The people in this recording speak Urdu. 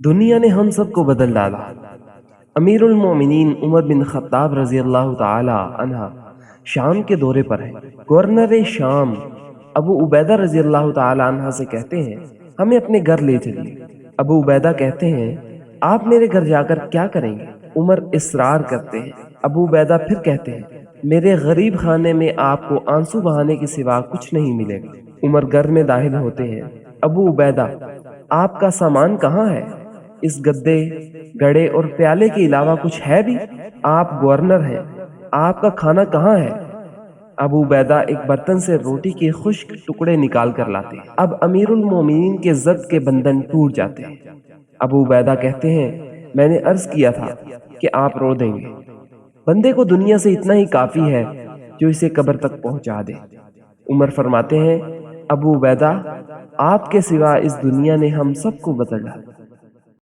دنیا نے ہم سب کو بدل ڈالا۔ امیر المومنین عمر بن خطاب رضی اللہ تعالی عنہ شام کے دورے پر ہیں۔ گورنر شام ابو عبیدہ رضی اللہ تعالی عنہ سے کہتے ہیں ہمیں اپنے گھر لے چلیے۔ ابو عبیدہ کہتے ہیں آپ میرے گھر جا کر کیا کریں گے؟ عمر اصرار کرتے ہیں۔ ابو عبیدہ پھر کہتے ہیں میرے غریب خانے میں آپ کو آنسو بہانے کے سوا کچھ نہیں ملے گا۔ عمر گھر میں داخل ہوتے ہیں۔ ابو عبیدہ آپ کا سامان کہاں ہے؟ اس گدے، گڑے اور پیالے کے علاوہ کچھ ہے بھی؟ آپ گورنر ہیں، آپ کا کھانا کہاں ہے؟ ابو عبیدہ ایک برتن سے روٹی کے خشک ٹکڑے نکال کر لاتے ہیں۔ اب امیر المومنین کے ضد کے بندھن ٹوٹ جاتے ہیں۔ ابو عبیدہ کہتے ہیں میں نے عرض کیا تھا کہ آپ رو دیں گے۔ بندے کو دنیا سے اتنا ہی کافی ہے جو اسے قبر تک پہنچا دے۔ عمر فرماتے ہیں ابو عبیدہ آپ کے سوا اس دنیا نے ہم سب کو بدل ڈالا۔